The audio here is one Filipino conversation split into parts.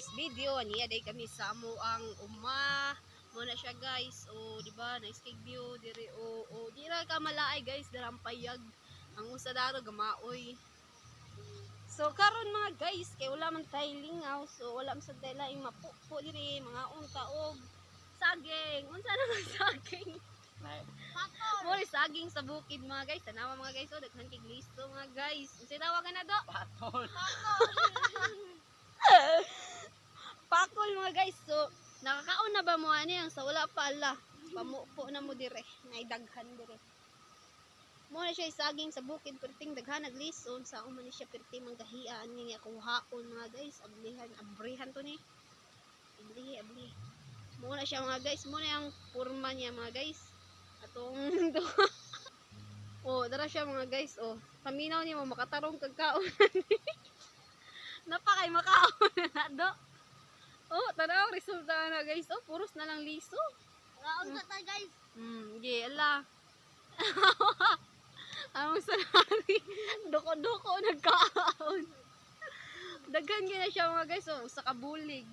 today's video niya day kami sa amo ang uma mo na siya guys. O di ba nice kay view dire o di ra ka malaay guys darang payag ang usa daro gamaoy. So karon mga guys kay wala man tay lingaw so wala man sad tay laing mapupo dire mga unta og saging. Unsa na man saging? Mo saging sa bukid mga guys. Tanawa mga guys o daghan kay listo mga guys. Unsa tawagan na do? Patol. Pakol mga guys. So, nakakaon na ba mo ano yan? Sa wala pa ala. Pamupo na mo dire. Naidaghan dire. Mo na siya saging sa bukid perting daghan naglison. Sa man siya perting manggahian niya kuhaon mga guys. Abrihan to ni. Abli. Mo na siya mga guys. Mo na yung purma niya mga guys. Atong to. Oh, dara siya mga guys. Oh, paminaw niya mo makatarong kagkaon. Napakay makaon na do. Oh, tanaw resulta na guys. Oh, puros na lang liso. Kaon sa tayo guys. Ala. Ang sarari. Doko-doko nagkaon. Daghan gyud na siya mga guys. Oh, usa ka bulig.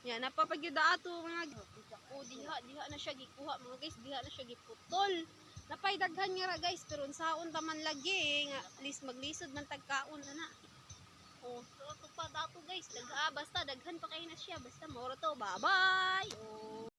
Yan, napapagyuda ato mga. Oh, diha na siya gikuha mga guys. Diha na siya giputol. Napay daghan nga ra guys, pero unsaon ta man lagi nga at least maglisod man tagkaon ana. Oh, so pa dato guys, basta daghan pa kay na siya, basta moro to. Bye-bye. Oh.